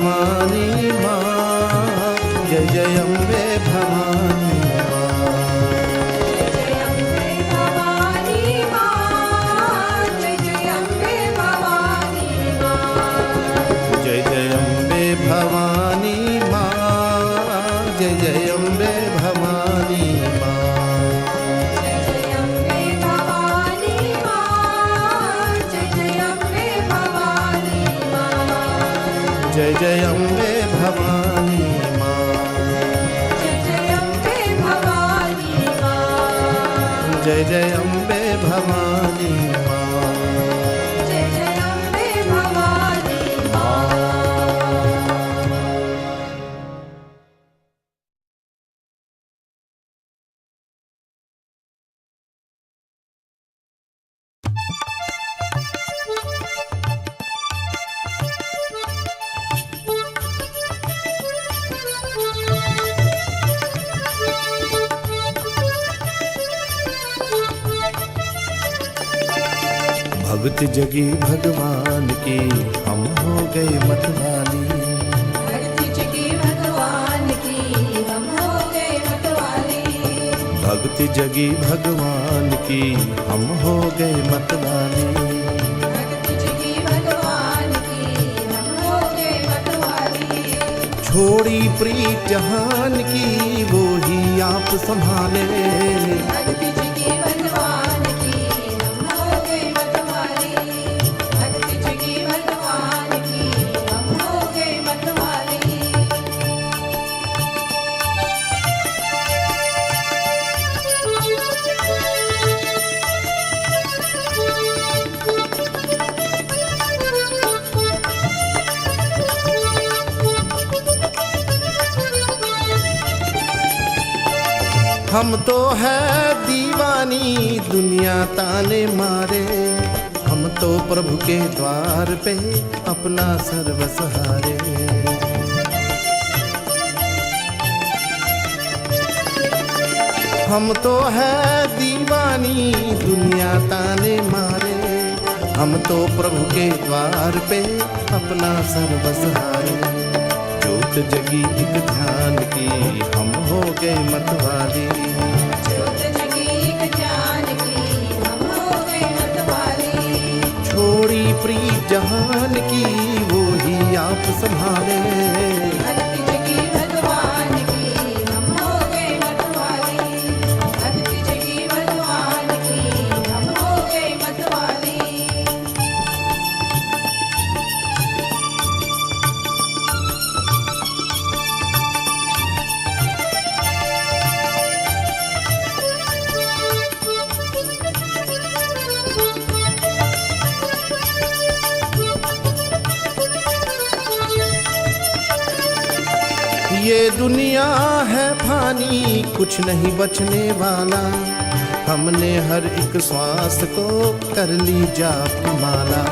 भवानी माँ, जय जय अम्बे भवानी माँ। जय अम्बे भवानी माँ, जय जय अम्बे भवानी माँ। जय जय अम्बे भवानी माँ, जय जय अम्बे भवानी माँ। जय जय अम्बे भवानी माँ, जय जय अम्बे भवानी माँ। जय जय अम्बे भवानी माँ, जय जय अम्बे भवानी माँ। जय जय अम्बे भवानी माँ। जय जय अम्बे भवानी माँ। भक्त जगी भगवान की, हम हो गए मतवाली। भक्ति जगी भगवान की, हम हो गए मतवाले। भक्ति जगी भगवान की, हम हो गए मतवाली। भक्ति जगी भगवान की, हम हो गए मतवाले। छोड़ी प्रीत जहान की, वो ही आप संभाले। भक्ति जगी भगवान की, हम हो गए मतवाले। भक्ति जगी भगवान की, हम हो गए मतवाले। हम तो है दीवानी, दुनिया ताने मारे। हम तो प्रभु के द्वार पे अपना सर्वस हारे। हम तो है दीवानी, दुनिया ताने मारे। हम तो प्रभु के द्वार पे अपना सर्वस हारे। जोत जगी एक ध्यान की, हम हो गए मतवाली। ज्योत जगी एक ज्ञान की, हम हो गए मतवाले। छोड़ी प्रीत जहान की, वो ही आप संभाले। भक्ति जगी भगवान की, हम हो गए मतवाले। भक्ति जगी भगवान की, हम हो गए मतवाले। ये दुनिया है फानी, कुछ नहीं बचने वाला। हमने हर एक श्वास को कर ली जाप माला।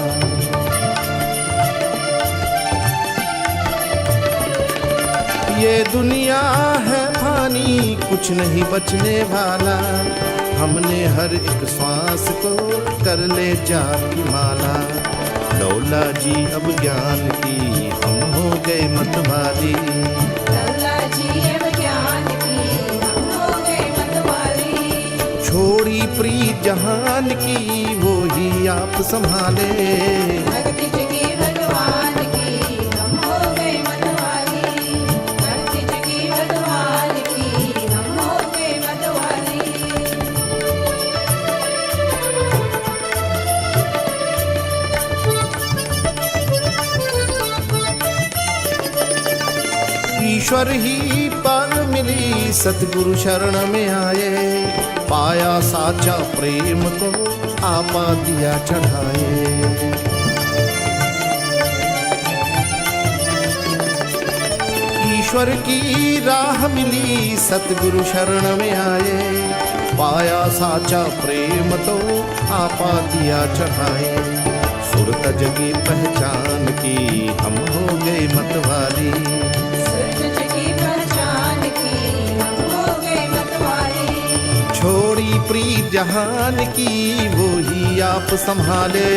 ये दुनिया है फानी, कुछ नहीं बचने वाला। हमने हर एक श्वास को कर ले जाप माला। लौला जी अब ज्ञान की, हम हो गए मतवाली। लौला जी अब ज्ञान की, हम हो गए मतवाले। छोड़ी प्रीत जहान की, वो ही आप संभाले। भक्ति जगी भगवान की, हम हो गए मतवाले। भक्ति जगी भगवान की, हम हो गए मतवाले। ईश्वर ही पार मिली, सतगुरु शरण में आए। पाया साचा प्रेम को, आपा दिया चढ़ाए। ईश्वर की राह मिली, सतगुरु शरण में आए। पाया साचा प्रेम तो, आपा दिया चढ़ाए। सुरत जगी पहचान की, हम हो गए मतवाली। सुरत जगी पहचान की, हम हो गए मतवाले। छोड़ी प्रीत जहान की, वो ही आप संभाले।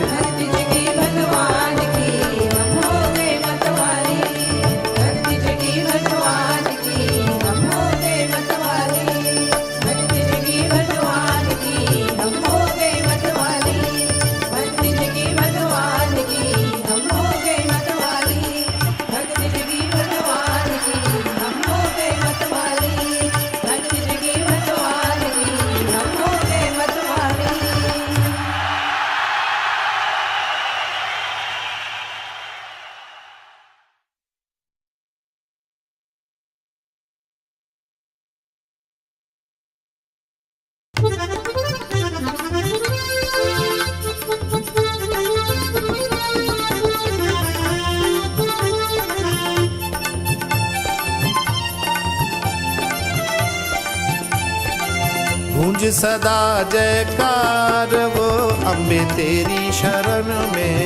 भक्ति जगी भगवान की, हम हो गए मतवाले। गूंज सदा जयकार वो अम्बे तेरी शरण में।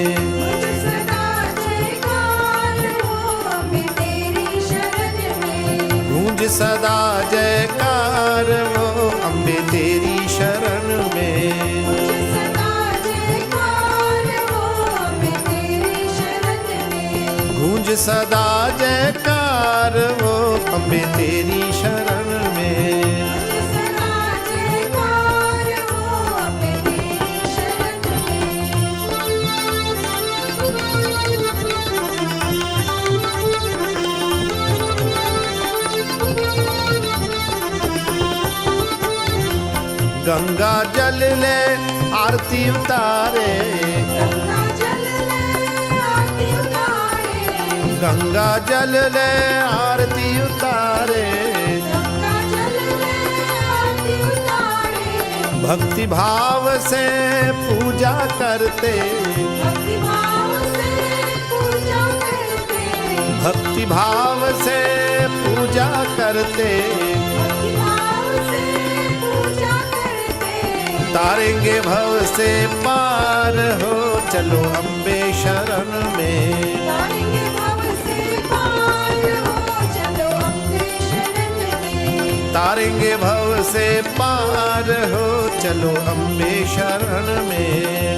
सदा जयकार हो अम्बे तेरी शरण में। गूंज सदा जयकार वो अम्बे तेरी शरण में। सदा जयकार हो अम्बे तेरी शरण में। गूंज सदा जयकार वो अम्बे तेरी शरण में। सदा जयकार हो अम्बे तेरी शरण गंगा जल ले आरती उतारे। गंगा जल ले आरती उतारे। गंगा जल ले आरती उतारे। गंगा जल ले आरती उतारे। भक्ति भाव से पूजा करते। भक्ति भाव से पूजा करते। भक्ति भाव से पूजा करते। भक्ति भाव से पूजा करते। तारेंगे भव से पार हो चलो अम्बे शरण में। तारेंगे भव से पार हो चलो अम्बे शरण में। तारेंगे भव से पार हो चलो अम्बे शरण में।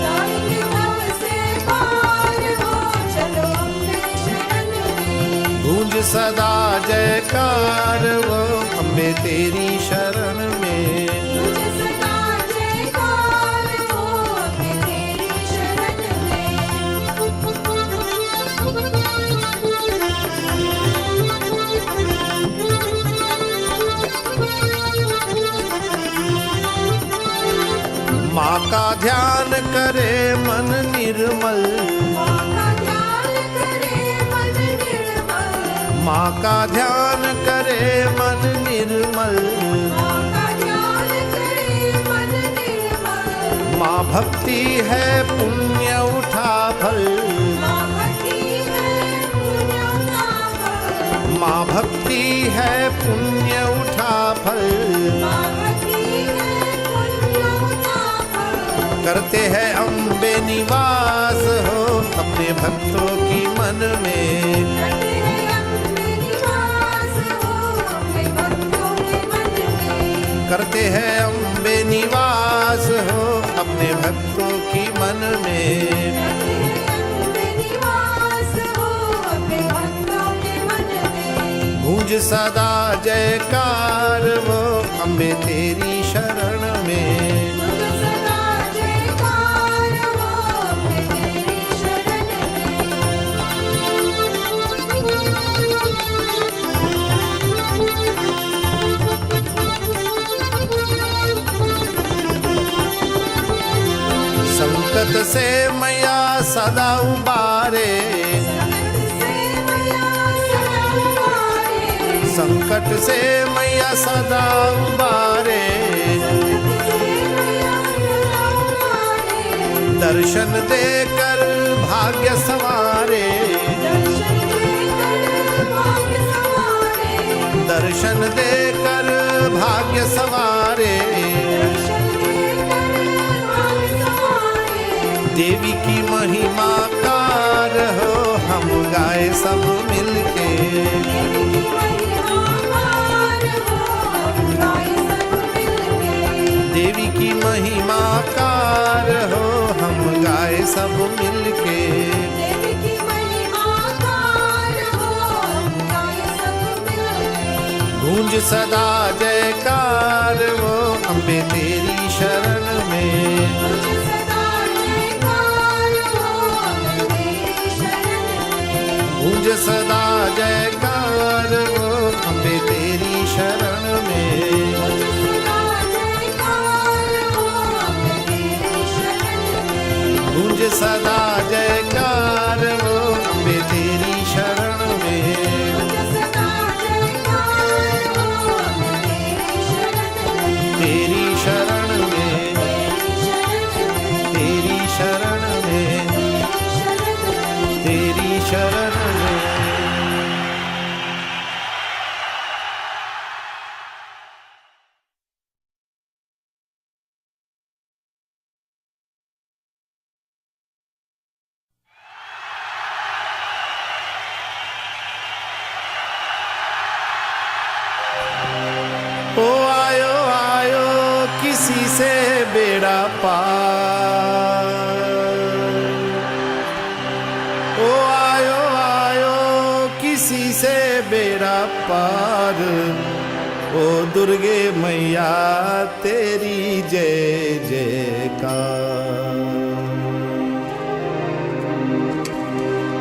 तारेंगे भव से पार हो चलो अम्बे शरण में। गूंज सदा जयकार वो अम्बे तेरी शरण में। तुझे सदा जयकार हो अम्बे तेरी शरण माँ का ध्यान करे मन निर्मल। माँ का ध्यान करे मन निर्मल। माँ का ध्यान करे मन निर्मल। माँ का ध्यान करे मन निर्मल। माँ भक्ति है पुण्य उठा फल। माँ भक्ति है पुण्य का फल। माँ भक्ति है पुण्य उठा फल। माँ भक्ति है पुण्य का फल। करते हैं अम्बे निवास हो अपने भक्तों की मन में। करते हैं अम्बे निवास हो अपने भक्तों के मन में। करते हैं अम्बे निवास हो अपने भक्तों की मन में। करते हैं अम्बे निवास हो अपने भक्तों के मन में। गूंज सदा जयकार वो अम्बे तेरी शरण में। तुझे सदा जयकार हो अम्बे तेरी शरण संकट से मैया सदा उबारे। संकट से मैया सदा उबारे। दर्शन देकर भाग्य संवारे। दर्शन देकर भाग्य संवारे। देवी की महिमा कार हो हम गाए सब मिलके। देवी की महिमा कार हो हम गाए सब मिलके। गूंज सदा जयकार वो अम्बे तेरी शरण में। गूंज सदा जयकार वो अम्बे तेरी शरण में। गूंज सदा जयकार वो अम्बे तेरी शरण में। तेरी शरण में। तेरी शरण में। तेरी शरण में। किसी से बेड़ा पार। ओ आयो आयो किसी से बेड़ा पार, ओ दुर्गे मैया तेरी जय जयकार।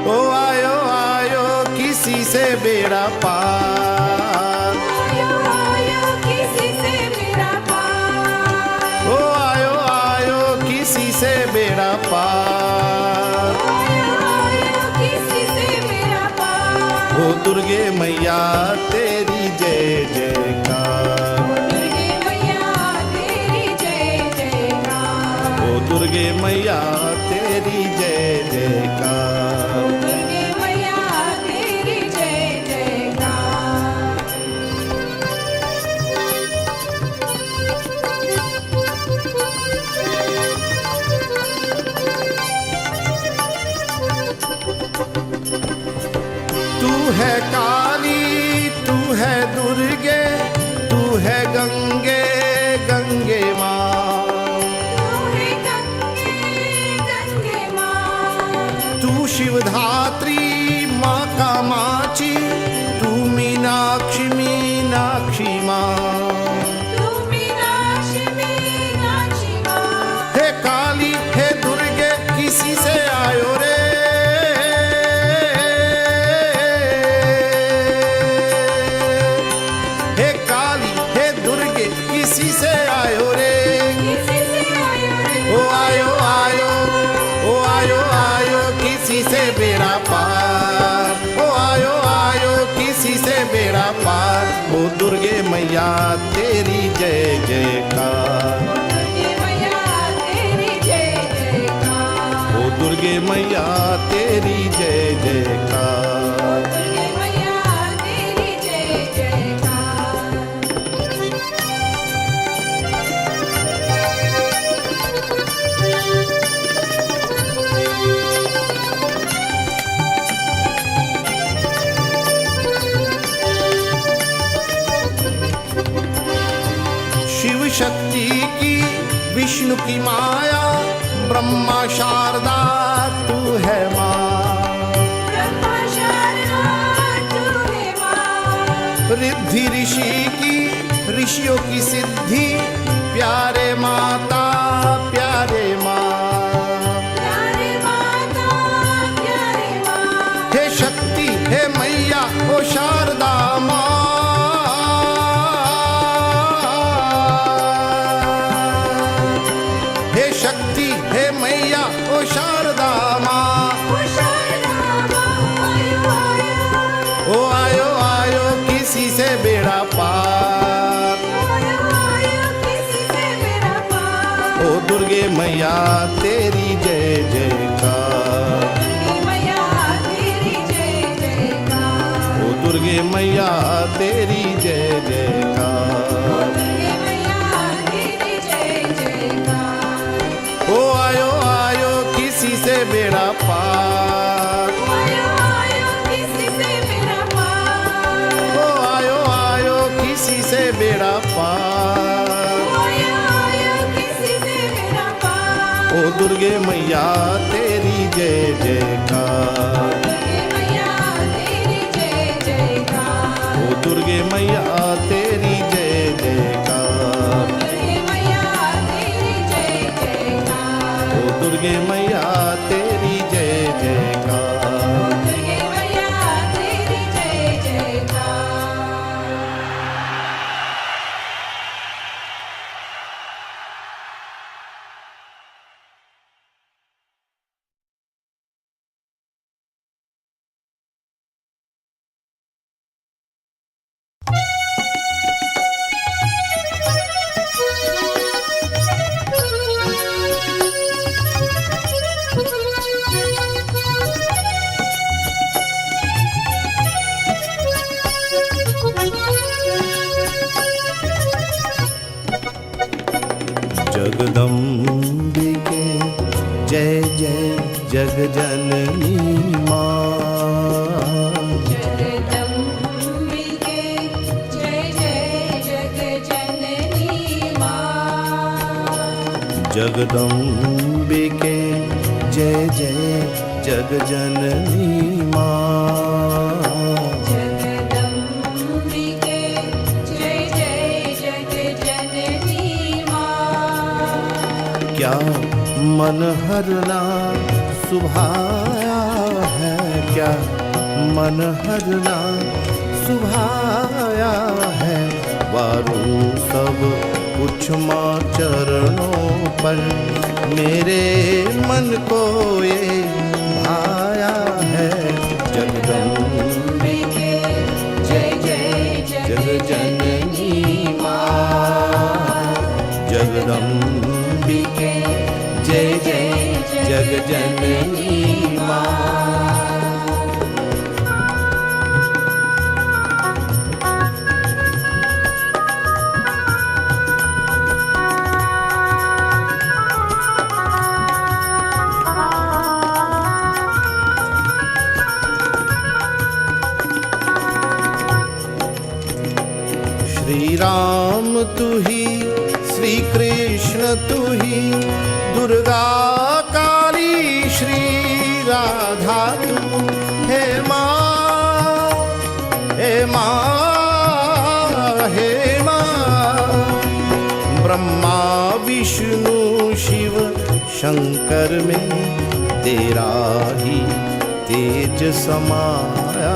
ओ आयो आयो किसी से बेड़ा पार, आयो आयो किसी से बेड़ा पार, ओ आयो आयो किसी से बेड़ा पार, आयो आयो किसी से बेड़ा पार। ओ दुर्गे मैया तेरी जय जयकार। दुर्गे मैया तेरी जय जयकार, ओ दुर्गे मैया तेरी जय जयकार। दुर्गे मैया तेरी जय जयकार। तू है काली, तू है दुर्गे, तू है गंगे गंगे माँ। तू है गंगे गंगे माँ, तू शिवधात्री माँ कामाक्षी, तू मीनाक्षी मीनाक्षी माँ। तू मीनाक्षी मीनाक्षी माँ। हे काली हे दुर्गे किसी से आयो रे, हे काली हे दुर्गे किसी से आयो रे। किसी से आयो रे, ओ आयो आयो, ओ आयो आयो किसी से बेड़ा पार, ओ आयो आयो किसी से बेड़ा पार। ओ दुर्गे मैया तेरी जय जयकार। दुर्गे मैया तेरी जय जयकार, ओ दुर्गे मैया तेरी जय जयकार। दुर्गे मैया तेरी जय जयकार। शिव शक्ति की विष्णु की माया, ब्रह्मा शारदा तू है माँ। ब्रह्मा शारदा तू है माँ, रिद्धि ऋषि की ऋषियों की सिद्धि, प्यारे माता प्यारे माँ। प्यारे माता प्यारे माँ। हे शक्ति हे मैया ओ शारदा माँ। हे शक्ति हे मैया ओ शारदा माँ। ओ शारदा माँ आयो आयो, ओ आयो आयो किसी से बेड़ा पार, आयो आयो किसी से बेड़ा पार। ओ दुर्गे मैया तेरी जय जयकार। दुर्गे मैया तेरी जय जयकार, ओ दुर्गे मैया तेरी जय जयकार। दुर्गे मैया तेरी जय जयकार। ओ आयो आयो किसी से बेड़ा पार, आयो आयो किसी से बेड़ा पार, ओ आयो आयो किसी से बेड़ा पार। आयो आयो किसी से बेड़ा पार। ओ दुर्गे मैया तेरी जय जयकार। दुर्गे मैया तेरी जय जयकार, ओ दुर्गे मैया तेरी जय जयकार। दुर्गे मैया तेरी जय जयकार, ओ दुर्गे मैया तेरी जय जयकार। दुर्गे मैया तेरी जय जयकार। जगदम्बिके जय जय जगजननी माँ। जगदम्बिके जय जय जगजननी माँ। जगदम्बिके जय जय जगजननी माँ। जगदम्बिके जय जय जगजननी माँ। क्या मन हरना सुभाया है, क्या मन हरना सुभाया है। वारू सब कुछ माँ चरणों पर, मेरे मन को ये भाया है। जगदम्बिके जय जय जगजननी माँ। जगदम्बिके जय जय जगजननी माँ। श्री राम तू ही, श्री कृष्ण तू ही, दुर्गा काली श्री राधा तू। हे माँ, हे माँ, हे माँ। ब्रह्मा विष्णु शिव शंकर में तेरा ही तेज समाया,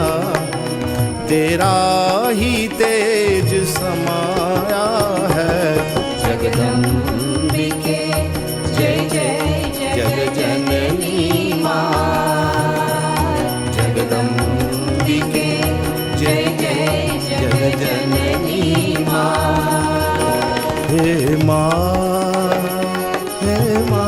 तेरा ही तेज समाया है। जगदम्बिके जय जय जगजननी माँ। जगदम्बिके जय जय जगजननी माँ। हे माँ, हे माँ।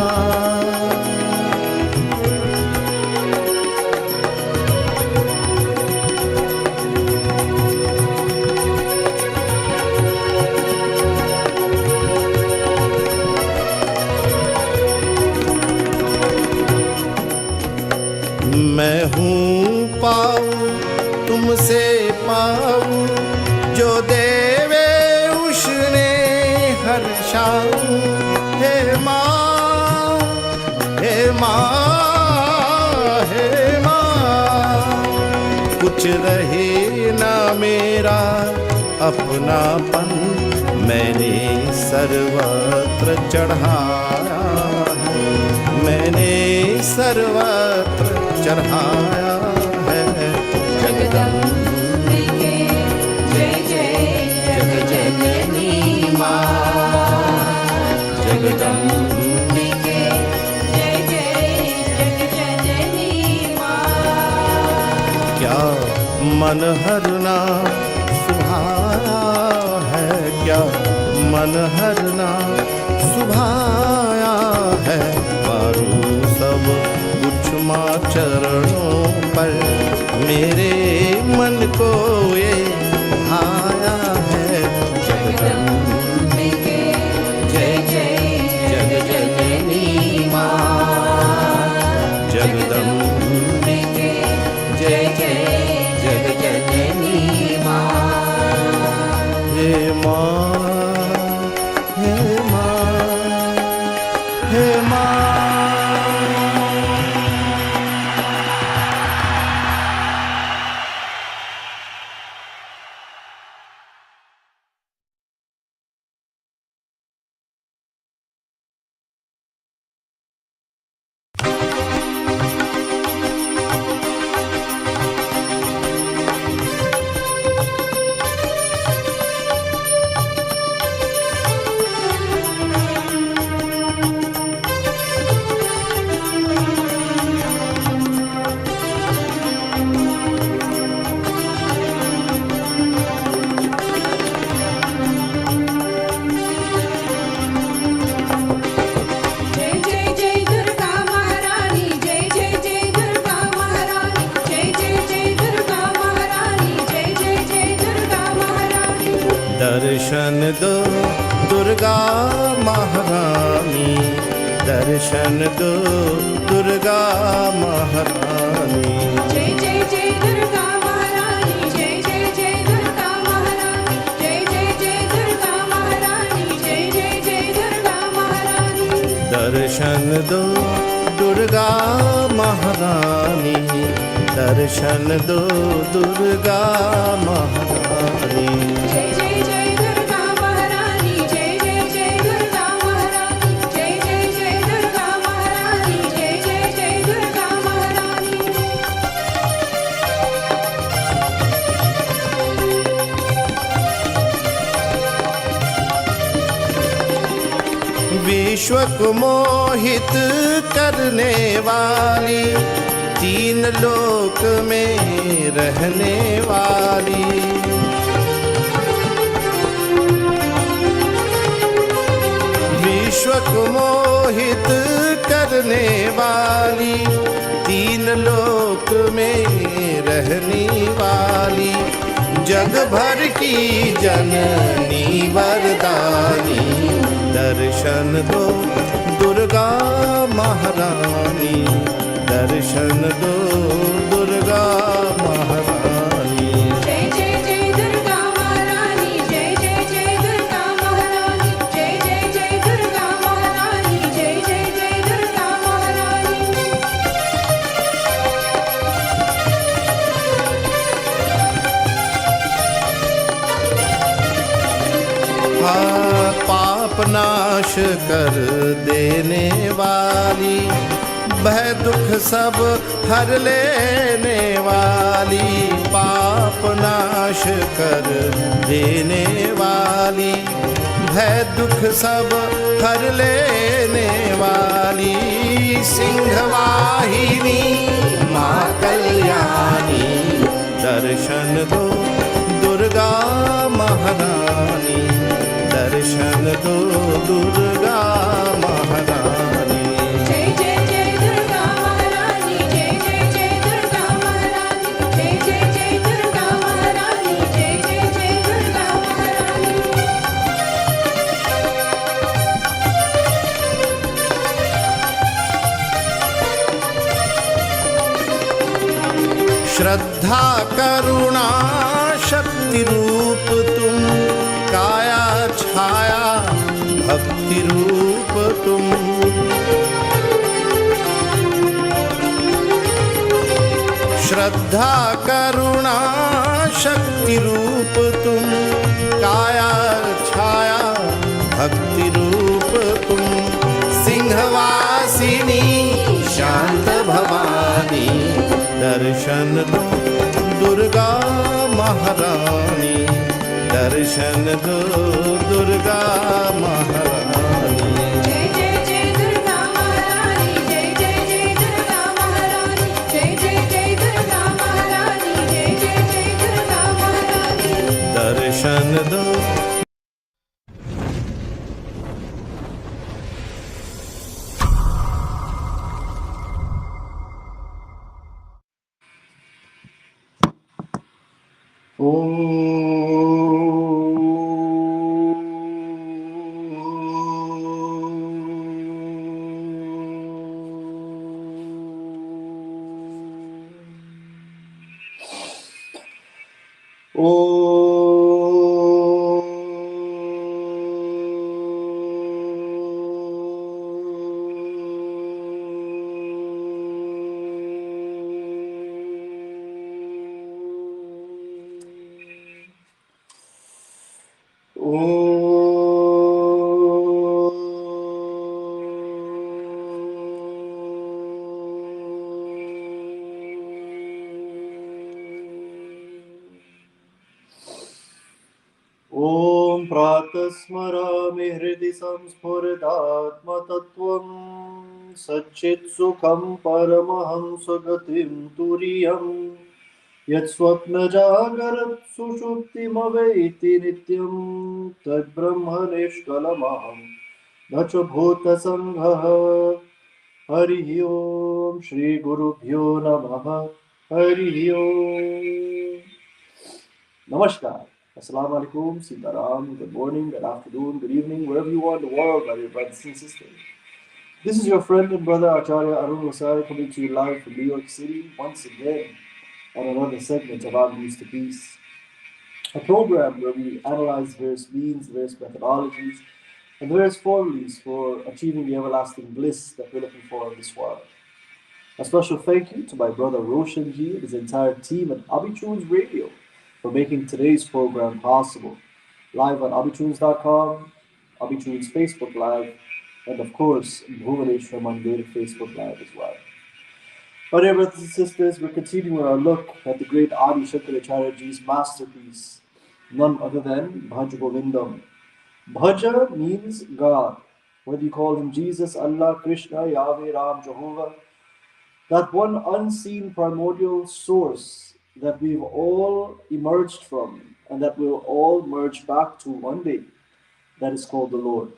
मैं हूँ पाऊँ तुमसे पाऊँ, जो देवे उसने हर्षाऊँ। हे माँ, हे माँ, हे माँ। कुछ रहे ना मेरा अपनापन, मैंने सर्वत्र चढ़ाया है, मैंने सर्वत्र चढ़ाया है। जगदम्बिके जय जय जगजननी माँ। जगदम्बिके जय जय जगजननी माँ। क्या मन हरना सुभाया है, क्या मन हरना सुभाया है। वारू सब कुछ माँ चरणों पर, मेरे मन को ये भाया है। जगदम्बिके जय जय जगजननी माँ। जगदम्बिके जय जय जगजननी माँ। हे माँ, हे माँ, हे माँ। दर्शन दो दुर्गा महारानी, दर्शन दो दुर्गा महारानी। जय जय जय दुर्गा महारानी, जय जय जय दुर्गा महारानी, जय जय जय दुर्गा महारानी, जय जय जय दुर्गा महारानी। दो दुर्गा महारानी, दर्शन दो दुर्गा महारानी। जय जय जय दुर्गा महारानी, जय जय जय दुर्गा महारानी, जय जय जय दुर्गा महारानी, जय जय जय दुर्गा महारानी। विश्व को मोहित करने वाली, तीन लोक में रहने वाली। विश्व को मोहित करने वाली, तीन लोक में रहने वाली। जग भर की जननी वरदानी, दर्शन दो दुर्गा महारानी, दर्शन दो दुर्गा महारानी। जय जय जय दुर्गा महारानी, जय जय जय दुर्गा महारानी, जय जय जय दुर्गा महारानी, जय जय जय दुर्गा महारानी। हाँ, पाप नाश कर देने वाली, भय दुख सब हर लेने वाली। पाप नाश कर देने वाली, भय दुख सब हर लेने वाली। सिंहवाहिनी माँ कल्याणी, दर्शन दो दुर्गा महारानी, दर्शन दो दुर्गा महारानी। जय जय जय दुर्गा महारानी, जय जय जय दुर्गा महारानी, जय जय जय दुर्गा महारानी, जय जय जय दुर्गा महारानी। श्रद्धा करुणा शक्ति रूप तुम, काया छाया भक्ति रूप तुम। श्रद्धा करुणा शक्ति रूप तुम, काया छाया भक्ति रूप तुम। सिंहवासिनी शांत भवानी, दर्शन दो दुर्गा महारानी, दर्शन दो दुर्गा महारानी। जय जय जय दुर्गा महारानी, जय जय जय दुर्गा महारानी, जय जय जय दुर्गा महारानी, जय जय जय दुर्गा महारानी। दर्शन दो। ॐ प्रातस्मरामि हृदि संस्फुरदात्मतत्त्वं सच्चित्सुखं परमहंसगतिं तुरीयं यत्स्वप्नजागरत् सुषुप्तिमवैति नित्यं तद्ब्रह्म निष्कलमहं न च भूतसङ्घः। हरिः ओम श्री गुरुभ्यो नमः। हरिः ओम। नमस्कार, Assalamu alaikum, Sitaram, good morning, good afternoon, good evening, wherever you are in the world, my dear brothers and sisters. This is your friend and brother Acharya Arun Gossai coming to you live from New York City once again on another segment of Our News to Peace, a program where we analyze various means, various methodologies, and various formulas for achieving the everlasting bliss that we're looking for in this world. A special thank you to my brother Roshan Ji and his entire team at Abitunes Radio for making today's program possible. Live on abitunes.com, Abitunes Facebook Live, and of course, Bhuvaneshwar Mandir Facebook Live as well. But dear brothers and sisters, we're continuing our look at the great Adi Shankaracharya Ji's masterpiece, none other than Bhaj Govindam. Bhaja means God. Whether you call him Jesus, Allah, Krishna, Yahweh, Ram, Jehovah, that one unseen primordial source that we've all emerged from and that we'll all merge back to one day, that is called the Lord.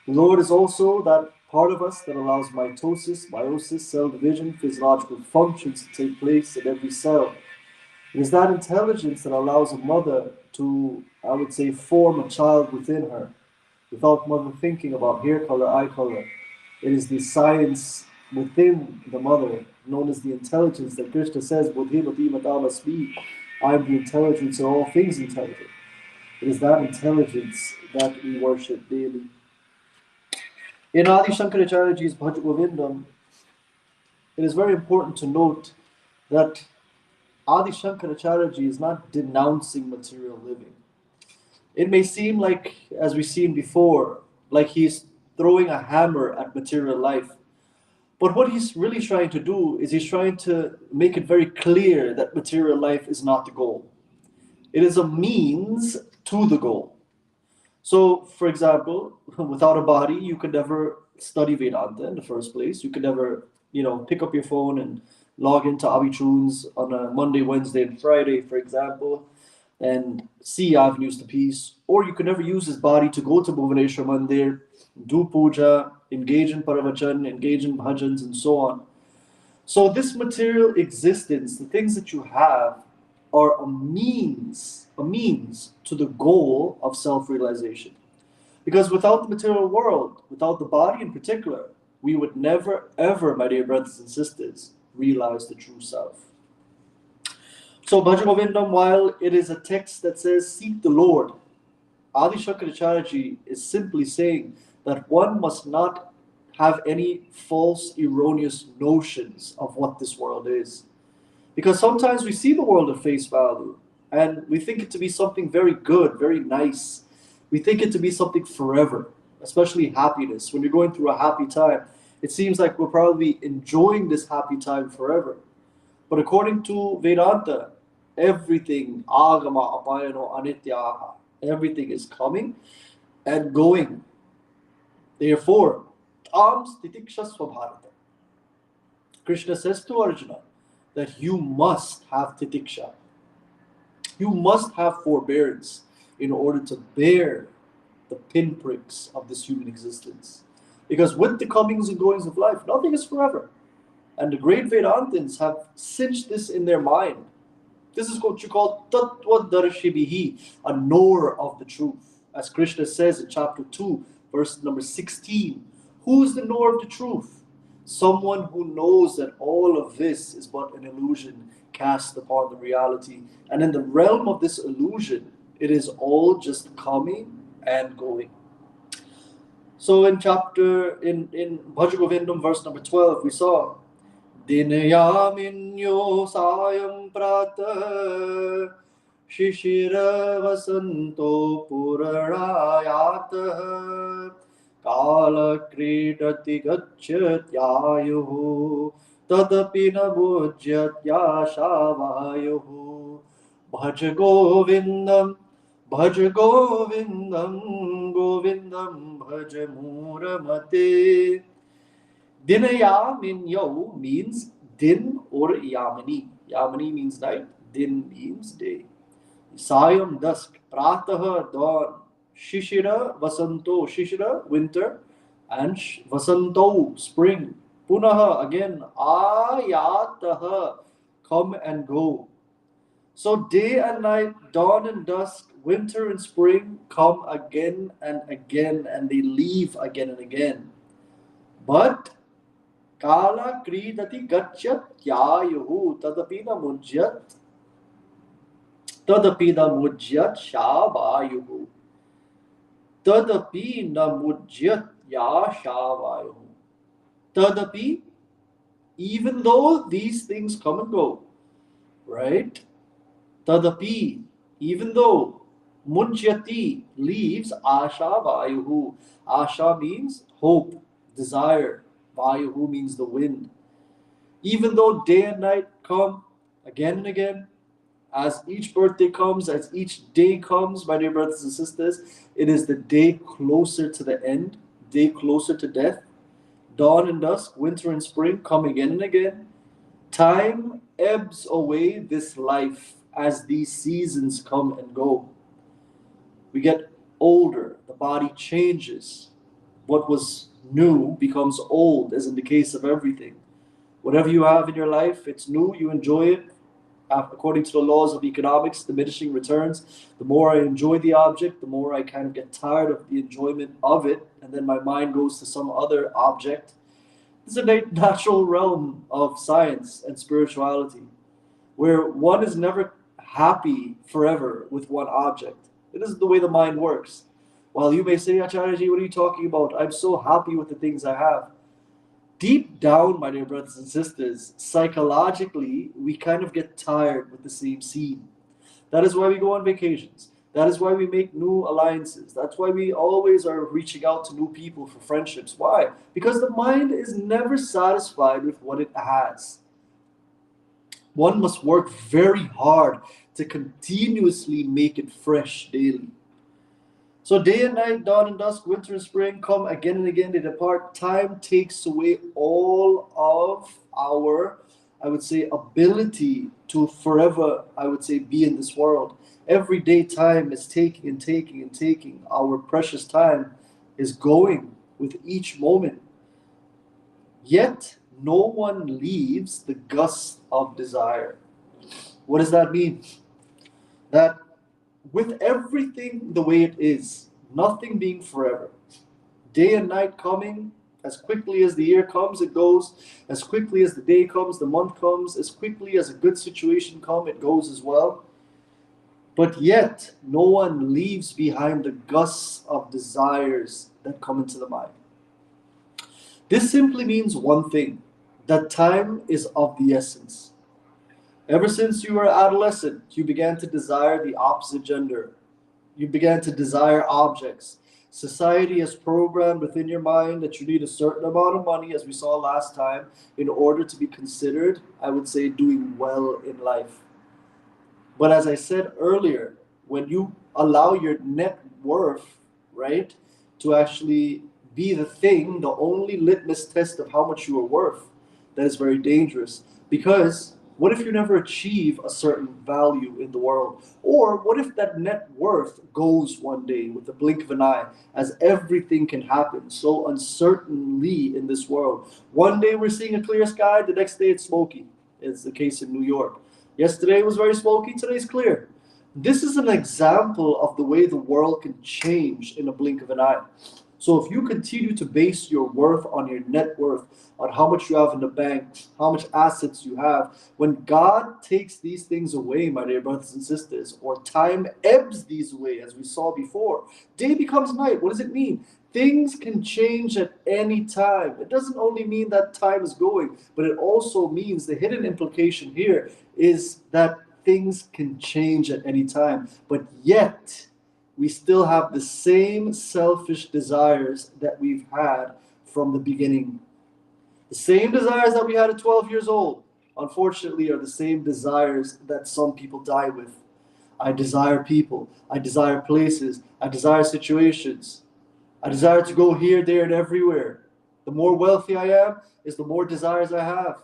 The Lord is also that part of us that allows mitosis, meiosis, cell division, physiological functions to take place in every cell. It is that intelligence that allows a mother to, I would say, form a child within her without mother thinking about hair color, eye color. It is the science within the mother, known as the intelligence that Krishna says, Buddhimati Matamasmi, I am the intelligence of all things intelligent. It is that intelligence that we worship daily. In Adi Shankaracharya Ji's Bhaj Govindam, it is very important to note that Adi Shankaracharya Ji is not denouncing material living. It may seem like, as we've seen before, like he's throwing a hammer at material life. But what he's really trying to do is he's trying to make it very clear that material life is not the goal. It is a means to the goal. So, for example, without a body, you could never study Vedanta in the first place. You could never, pick up your phone and log into Abitunes on a Monday, Wednesday, and Friday, for example, and see avenues to peace. Or you could never use his body to go to Bhuvaneshwar Mandir, do puja, engage in paravachan, engage in bhajans, and so on. So this material existence, the things that you have, are a means to the goal of self-realization. Because without the material world, without the body in particular, we would never, ever, my dear brothers and sisters, realize the true self. So Bhaja Govindam, while it is a text that says, seek the Lord, Adi Shankaracharya Ji is simply saying that one must not have any false, erroneous notions of what this world is. Because sometimes we see the world at face value and we think it to be something very good, very nice. We think it to be something forever, especially happiness. When you're going through a happy time, it seems like we're probably enjoying this happy time forever. But according to Vedanta, everything, agama, apayano, anityaha, everything is coming and going. Therefore, tam stitiksha swabharata. Krishna says to Arjuna that you must have titiksha. You must have forbearance in order to bear the pinpricks of this human existence. Because with the comings and goings of life, nothing is forever. And the great Vedantins have cinched this in their mind. This is what you call Tattva Darshibihi, a knower of the truth. As Krishna says in chapter 2, verse number 16, who is the knower of the truth? Someone who knows that all of this is but an illusion cast upon the reality. And in the realm of this illusion, it is all just coming and going. So in Bhaja Govindam, verse number 12, we saw Dinayaminyo sayam prata shishira vasanto puranayata kala kridati gachyat yayuhu tadapi na bhujyat yashavayuhu bhaj govindam govindam bhaj muramate. Dinayaminyo means din or yamani. Yamani means night, din means day. Sayam, dusk, prataha, dawn, shishira, vasanto, shishira, winter, and vasanto, spring. Punaha, again, ayataha, come and go. So day and night, dawn and dusk, winter and spring come again and again, and they leave again and again. But Kala kridati gachyat yayuhu tadapina mujyat shabayuhu. Tadapi na mujyat yashavayu. Tadapi, even though these things come and go, right? Tadapi, even though mujyati leaves asha vayuhu. Asha means hope, desire. Vayuhu means the wind. Even though day and night come again and again, as each birthday comes, as each day comes, my dear brothers and sisters, it is the day closer to the end, day closer to death. Dawn and dusk, winter and spring come again and again. Time ebbs away this life as these seasons come and go. We get older, the body changes. What was new becomes old, as in the case of everything. Whatever you have in your life, it's new, you enjoy it. According to the laws of economics, diminishing returns. The more I enjoy the object, the more I kind of get tired of the enjoyment of it, and then my mind goes to some other object. This is a natural realm of science and spirituality, where one is never happy forever with one object. It is the way the mind works. While you may say, Acharya ji, what are you talking about? I'm so happy with the things I have. Deep down, my dear brothers and sisters, psychologically, we kind of get tired with the same scene. That is why we go on vacations. That is why we make new alliances. That's why we always are reaching out to new people for friendships. Why? Because the mind is never satisfied with what it has. One must work very hard to continuously make it fresh daily. So day and night, dawn and dusk, winter and spring come again and again, they depart. Time takes away all of our, I would say, ability to forever, I would say, be in this world. Every day time is taking and taking and taking. Our precious time is going with each moment. Yet no one leaves the gust of desire. What does that mean? That with everything the way it is, nothing being forever, day and night coming, as quickly as the year comes, it goes, as quickly as the day comes, the month comes, as quickly as a good situation comes, it goes as well. But yet, no one leaves behind the gusts of desires that come into the mind. This simply means one thing, that time is of the essence. Ever since you were adolescent, you began to desire the opposite gender. You began to desire objects. Society has programmed within your mind that you need a certain amount of money, as we saw last time, in order to be considered, I would say, doing well in life. But as I said earlier, when you allow your net worth, right, to actually be the thing, the only litmus test of how much you are worth, that is very dangerous. Because what if you never achieve a certain value in the world? Or what if that net worth goes one day with the blink of an eye, as everything can happen so uncertainly in this world? One day we're seeing a clear sky, the next day it's smoky. It's the case in New York. Yesterday it was very smoky, today's clear. This is an example of the way the world can change in a blink of an eye. So if you continue to base your worth on your net worth, on how much you have in the bank, how much assets you have, when God takes these things away, my dear brothers and sisters, or time ebbs these away, as we saw before, day becomes night. What does it mean? Things can change at any time. It doesn't only mean that time is going, but it also means the hidden implication here is that things can change at any time. But yet, we still have the same selfish desires that we've had from the beginning. The same desires that we had at 12 years old, unfortunately, are the same desires that some people die with. I desire people. I desire places. I desire situations. I desire to go here, there, and everywhere. The more wealthy I am, is the more desires I have.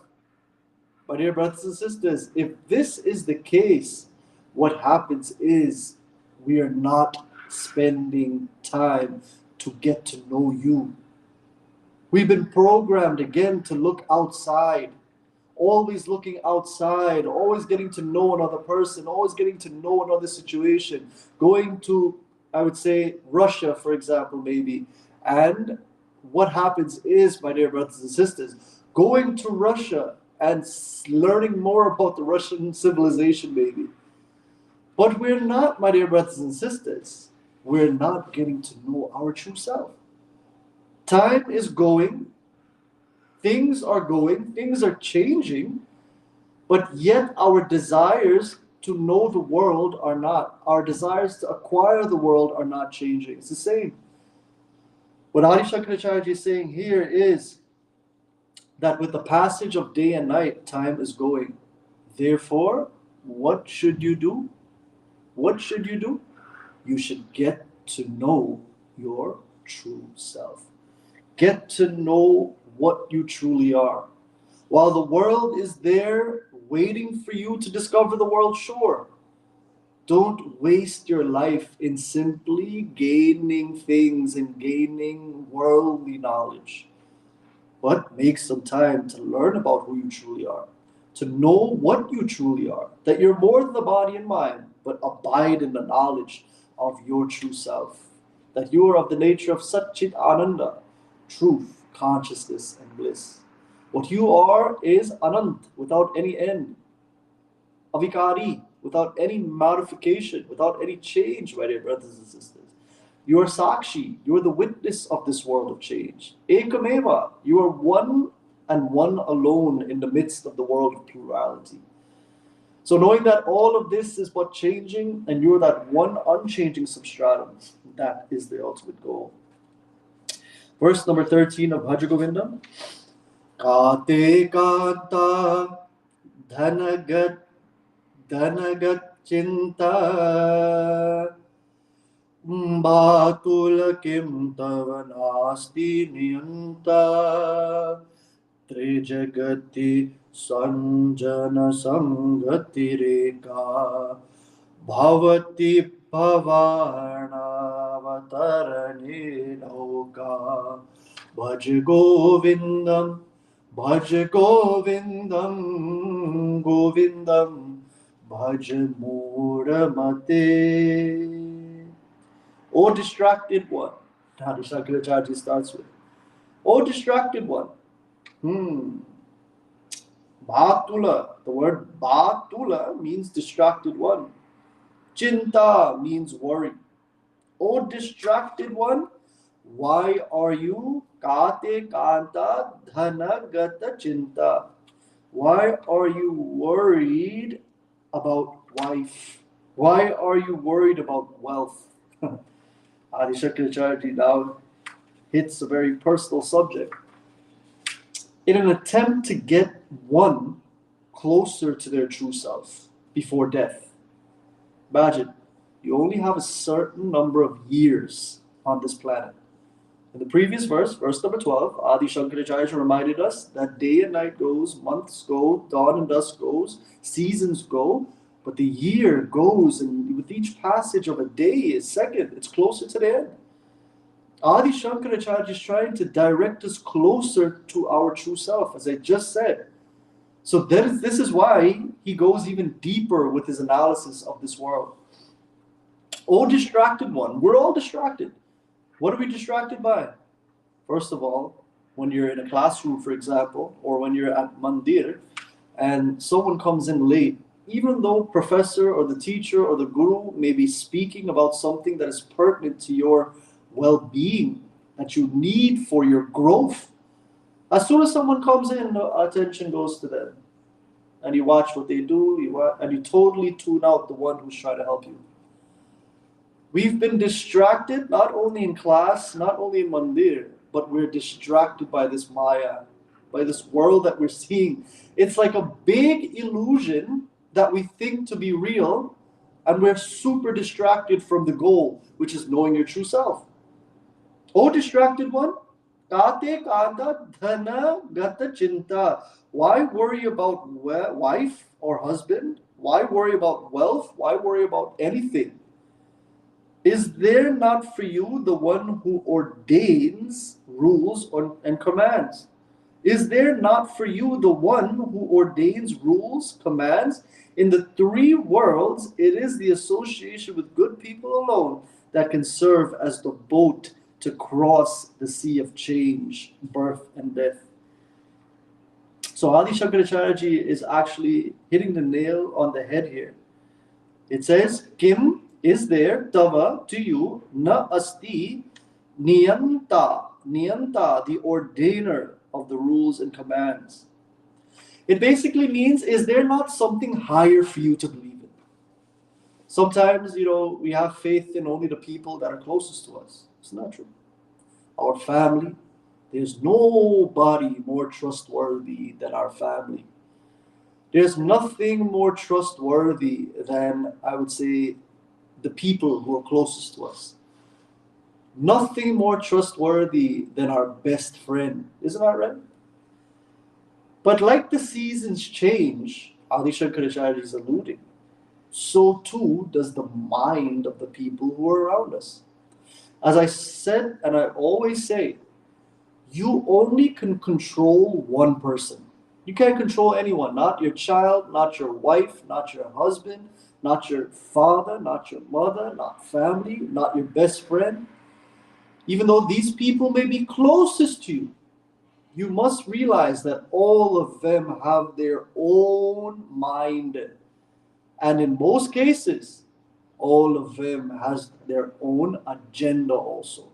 My dear brothers and sisters, if this is the case, what happens is we are not spending time to get to know you. We've been programmed again to look outside, always looking outside, always getting to know another person, always getting to know another situation, going to, I would say, Russia, for example, maybe. And what happens is, my dear brothers and sisters, going to Russia and learning more about the Russian civilization, maybe. But we're not, my dear brothers and sisters. we're not getting to know our true self. Time is going, things are going, things are changing, but yet our desires to know the world are not. Our desires to acquire the world are not changing. It's the same. What Adi Shankaracharya is saying here is that with the passage of day and night, time is going. Therefore, what should you do? What should you do? You should get to know your true self. Get to know what you truly are. While the world is there waiting for you to discover the world, sure. Don't waste your life in simply gaining things and gaining worldly knowledge. But make some time to learn about who you truly are, to know what you truly are, that you're more than the body and mind, but abide in the knowledge of your true self, that you are of the nature of Satchit Ananda, truth, consciousness, and bliss. What you are is Anant, without any end, Avikari, without any modification, without any change, my dear brothers and sisters. You are Sakshi, you are the witness of this world of change. Ekameva, you are one and one alone in the midst of the world of plurality. So knowing that all of this is but changing and you're that one unchanging substratum, that is the ultimate goal. Verse number 13 of Bhaja Govindam. Kate kanta dhanagat chinta Batul kim tavanasti niyanta Trijagati sanjana sangati reka Bhavati bhavana vatarani nauka Bhaj Govindam Bhaj Govindam Govindam Bhaj Muramate. O distracted one. Hadi Shankaracharya starts with. O distracted one. Bhatula. The word Bhatula means distracted one. Chinta means worry. O distracted one, why are you kate kanta dhana gata chinta? Why are you worried about wife? Why are you worried about wealth? Adi Shankaracharya now hits a very personal subject. In an attempt to get one closer to their true self before death, imagine, you only have a certain number of years on this planet. In the previous verse, verse number 12, Adi Shankaracharya reminded us that day and night goes, months go, dawn and dusk goes, seasons go, but the year goes, and with each passage of a day, a second, it's closer to the end. Adi Shankaracharya is trying to direct us closer to our true self, as I just said. So this is why he goes even deeper with his analysis of this world. O distracted one, we're all distracted. What are we distracted by? First of all, when you're in a classroom, for example, or when you're at mandir, and someone comes in late, even though professor or the teacher or the guru may be speaking about something that is pertinent to your well-being, that you need for your growth, as soon as someone comes in, attention goes to them. And you watch what they do, and you totally tune out the one who's trying to help you. We've been distracted, not only in class, not only in mandir, but we're distracted by this maya, by this world that we're seeing. It's like a big illusion that we think to be real, and we're super distracted from the goal, which is knowing your true self. O distracted one, kate kanta dhana gata chinta. Why worry about wife or husband? Why worry about wealth? Why worry about anything? Is there not for you the one who ordains rules and commands? Is there not for you the one who ordains rules, commands? In the three worlds, it is the association with good people alone that can serve as the boat to cross the sea of change, birth, and death. So Adi Shankaracharya is actually hitting the nail on the head here. It says, Kim Is there tava to you na asti niyanta, the ordainer of the rules and commands? It basically means, is there not something higher for you to believe in? Sometimes, we have faith in only the people that are closest to us. It's not true. Our family, there's nobody more trustworthy than our family. There's nothing more trustworthy than, I would say, the people who are closest to us. Nothing more trustworthy than our best friend. Isn't that right? But like the seasons change, Adi Shankaracharya is alluding, so too does the mind of the people who are around us. As I said, and I always say, you only can control one person. You can't control anyone, not your child, not your wife, not your husband, not your father, not your mother, not family, not your best friend. Even though these people may be closest to you, you must realize that all of them have their own mind. And in most cases, all of them has their own agenda also.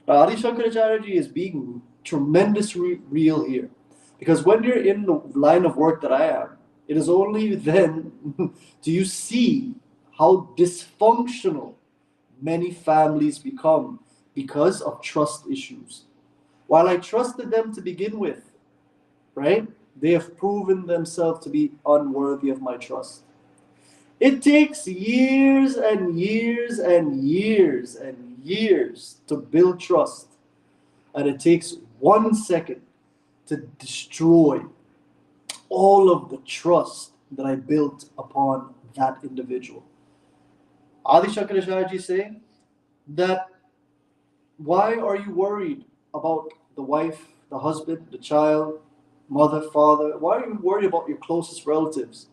Adi Shankaracharya is being tremendously real here. Because when you're in the line of work that I am, it is only then do you see how dysfunctional many families become because of trust issues. While I trusted them to begin with, right, they have proven themselves to be unworthy of my trust. It takes years and years and years and years to build trust. And it takes 1 second to destroy all of the trust that I built upon that individual. Adi Shankaracharya is saying that why are you worried about the wife, the husband, the child, mother, father? Why are you worried about your closest relatives?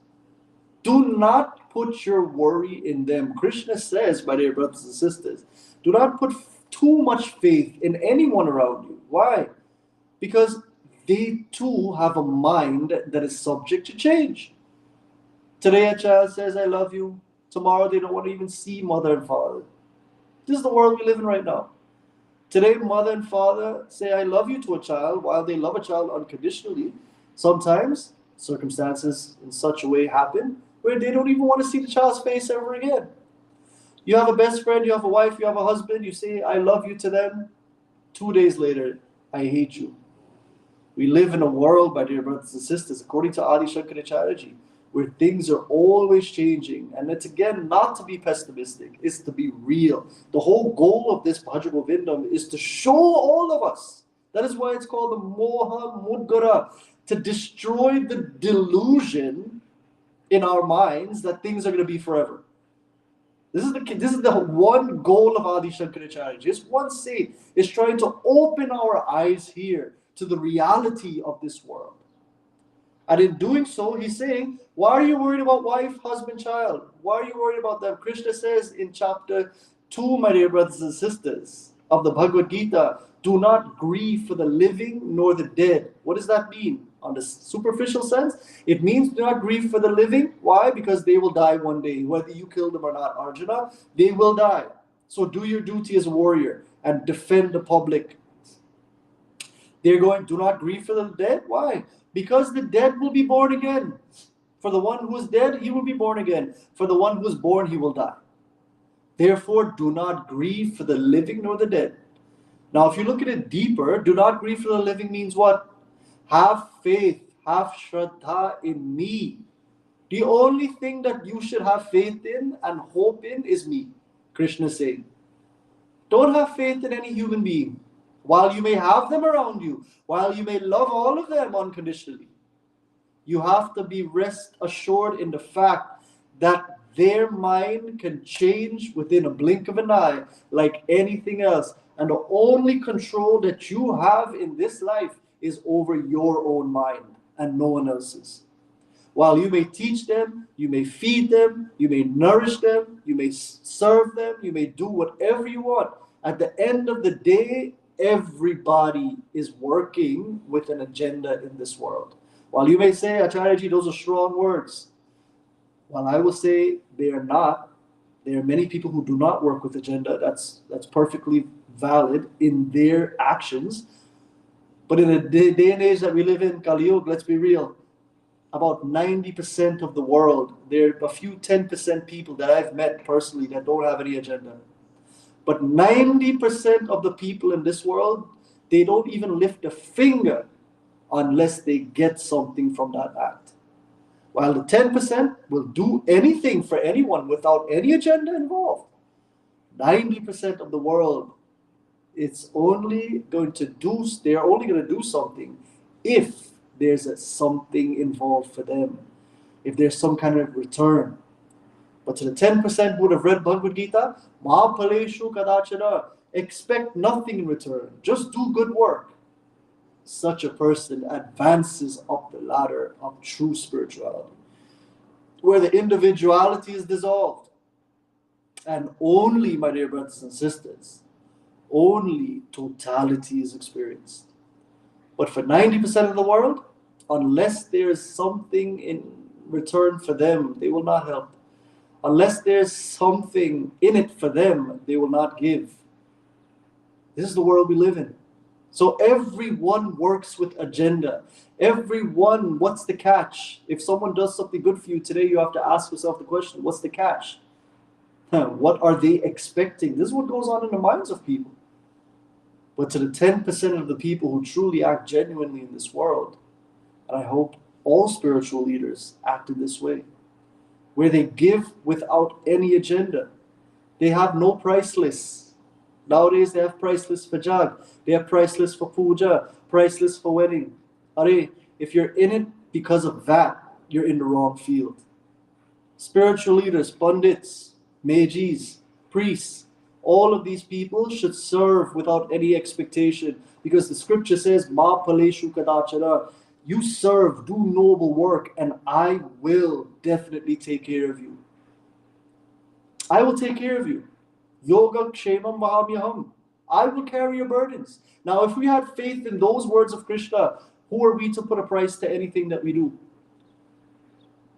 Do not put your worry in them. Krishna says, my dear brothers and sisters, do not put too much faith in anyone around you. Why? Because they too have a mind that is subject to change. Today a child says, I love you. Tomorrow they don't want to even see mother and father. This is the world we live in right now. Today, mother and father say, I love you to a child, while they love a child unconditionally. Sometimes circumstances in such a way happen where they don't even want to see the child's face ever again. You have a best friend, you have a wife, you have a husband, you say, I love you to them. 2 days later, I hate you. We live in a world, my dear brothers and sisters, according to Adi Shankaracharya, where things are always changing. And it's again not to be pessimistic, it's to be real. The whole goal of this Bhaja Govindam is to show all of us. That is why it's called the Moha Mudgara, to destroy the delusion in our minds that things are going to be forever. This is the one goal of Adi Shankaracharya. Just one saint is trying to open our eyes here to the reality of this world. And in doing so, he's saying, why are you worried about wife, husband, child? Why are you worried about them? Krishna says in chapter 2, my dear brothers and sisters, of the Bhagavad Gita, do not grieve for the living nor the dead. What does that mean? On the superficial sense, it means do not grieve for the living. Why? Because they will die one day. Whether you kill them or not, Arjuna, they will die. So do your duty as a warrior and defend the public. They're going, do not grieve for the dead. Why? Because the dead will be born again. For the one who is dead, he will be born again. For the one who is born, he will die. Therefore, do not grieve for the living nor the dead. Now, if you look at it deeper, do not grieve for the living means what? Have faith, have shraddha in me. The only thing that you should have faith in and hope in is me, Krishna is saying. Don't have faith in any human being. While you may have them around you, while you may love all of them unconditionally, you have to be rest assured in the fact that their mind can change within a blink of an eye like anything else. And the only control that you have in this life is over your own mind and no one else's. While you may teach them, you may feed them, you may nourish them, you may serve them, you may do whatever you want. At the end of the day, everybody is working with an agenda in this world. While you may say, Acharya ji, those are strong words. Well, I will say they are not. There are many people who do not work with agenda. That's perfectly valid in their actions. But in the day and age that we live in, Kali Yuga, let's be real, about 90% of the world, there are a few 10% people that I've met personally that don't have any agenda. But 90% of the people in this world, they don't even lift a finger unless they get something from that act. While the 10% will do anything for anyone without any agenda involved. 90% of the world, it's only going to do, they're only going to do something if there's something involved for them, if there's some kind of return. But to the 10% who would have read Bhagavad Gita, Mahapaleshu Kadachana, expect nothing in return, just do good work. Such a person advances up the ladder of true spirituality, where the individuality is dissolved. And only, my dear brothers and sisters, only totality is experienced. But for 90% of the world, unless there is something in return for them, they will not help. Unless there's something in it for them, they will not give. This is the world we live in. So everyone works with agenda. Everyone, what's the catch? If someone does something good for you today, you have to ask yourself the question, what's the catch? What are they expecting? This is what goes on in the minds of people. But to the 10% of the people who truly act genuinely in this world, and I hope all spiritual leaders act in this way, where they give without any agenda. They have no price lists. Nowadays they have price lists for jag, they have price lists for puja, price lists for wedding. If you're in it because of that, you're in the wrong field. Spiritual leaders, pundits, majis, priests, all of these people should serve without any expectation, because the scripture says, Ma paleshu kadachana, you serve, do noble work, and I will definitely take care of you. I will take care of you. Yoga kshemam mahamyaham. I will carry your burdens. Now, if we had faith in those words of Krishna, who are we to put a price to anything that we do?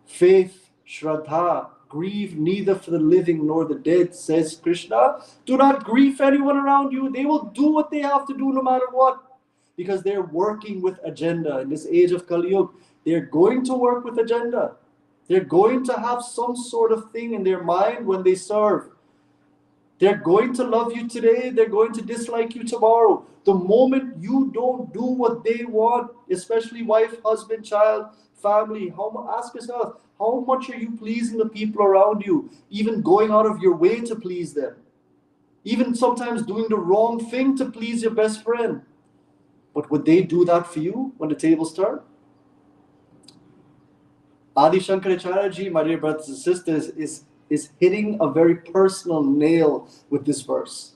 Faith, shraddha, grieve neither for the living nor the dead, says Krishna. Do not grieve anyone around you. They will do what they have to do no matter what, because they're working with agenda. In this age of Kali Yuga, they're going to work with agenda. They're going to have some sort of thing in their mind when they serve. They're going to love you today, they're going to dislike you tomorrow. The moment you don't do what they want, especially wife, husband, child, family, ask yourself, how much are you pleasing the people around you? Even going out of your way to please them. Even sometimes doing the wrong thing to please your best friend. But would they do that for you when the tables turn? Adi Shankaracharya ji, my dear brothers and sisters, is hitting a very personal nail with this verse.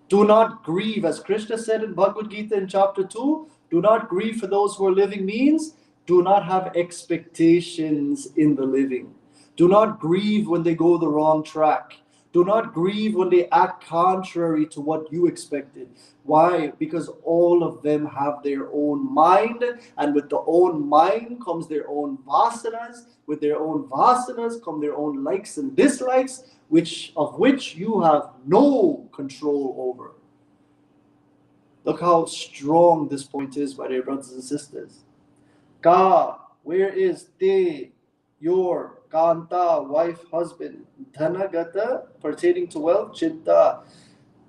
Do not grieve, as Krishna said in Bhagavad Gita in chapter 2, do not grieve for those who are living means do not have expectations in the living. Do not grieve when they go the wrong track. Do not grieve when they act contrary to what you expected. Why? Because all of them have their own mind, and with the own mind comes their own vasanas. With their own vasanas come their own likes and dislikes, which you have no control over. Look how strong this point is, my dear brothers and sisters. Ka, where is te, your, kanta, wife, husband, dhanagata, pertaining to wealth, chinta.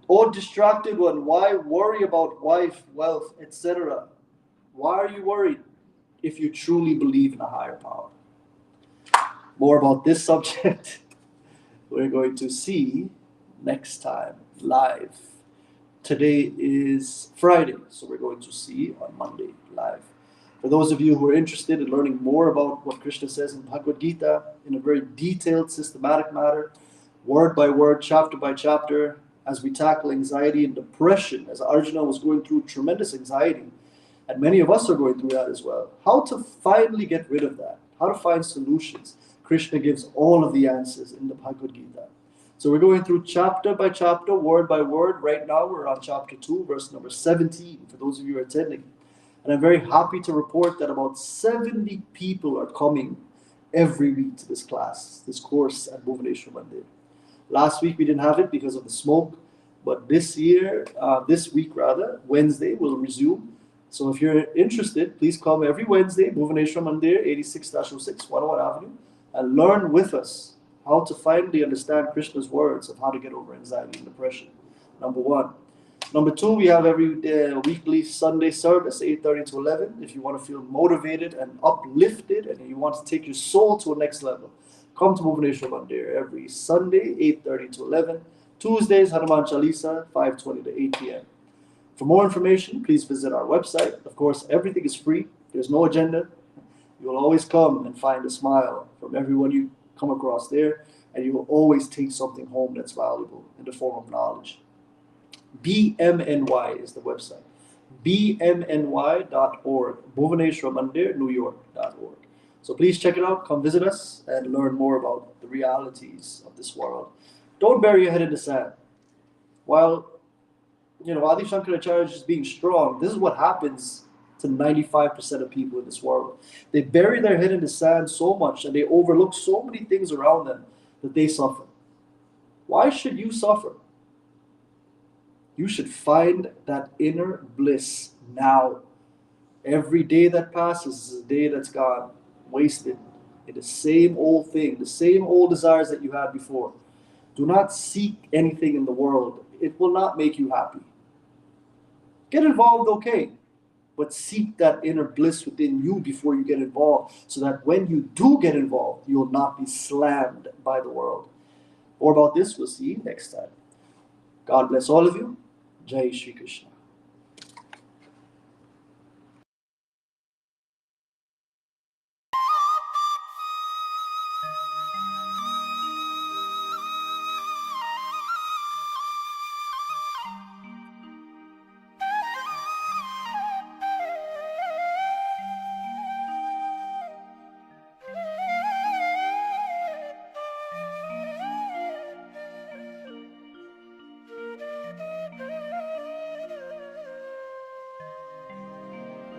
O distracted one, why worry about wife, wealth, etc.? Why are you worried if you truly believe in a higher power? More about this subject we're going to see next time live. Today is Friday, so we're going to see on Monday live. For those of you who are interested in learning more about what Krishna says in Bhagavad Gita in a very detailed, systematic manner, word by word, chapter by chapter, as we tackle anxiety and depression, as Arjuna was going through tremendous anxiety, and many of us are going through that as well. How to finally get rid of that, how to find solutions. Krishna gives all of the answers in the Bhagavad Gita. So we're going through chapter by chapter, word by word. Right now we're on chapter 2, verse number 17, for those of you who are attending. And I'm very happy to report that about 70 people are coming every week to this class, this course at Bhuvaneshwar Mandir. Last week we didn't have it because of the smoke, but this week rather, Wednesday will resume. So if you're interested, please come every Wednesday, Bhuvaneshwar Mandir, 86-06, 101 Avenue, and learn with us how to finally understand Krishna's words of how to get over anxiety and depression. Number one. Number two, we have every weekly Sunday service, 8:30 to 11. If you want to feel motivated and uplifted and you want to take your soul to a next level, come to Bhuvaneshwar Mandir every Sunday, 8:30 to 11. Tuesdays, Hanuman Chalisa, 5:20 to 8 p.m. For more information, please visit our website. Of course, everything is free. There's no agenda. You will always come and find a smile from everyone you come across there, and you will always take something home that's valuable in the form of knowledge. BMNY is the website. BMNY.org. Bhuvaneshwar Mandir, New York.org. So please check it out. Come visit us and learn more about the realities of this world. Don't bury your head in the sand. While Adi Shankaracharya is just being strong, this is what happens to 95% of people in this world. They bury their head in the sand so much and they overlook so many things around them that they suffer. Why should you suffer? You should find that inner bliss now. Every day that passes is a day that's gone, wasted in the same old thing, the same old desires that you had before. Do not seek anything in the world. It will not make you happy. Get involved, okay, but seek that inner bliss within you before you get involved, so that when you do get involved, you'll not be slammed by the world. More about this, we'll see you next time. God bless all of you. Jai Shri Krishna.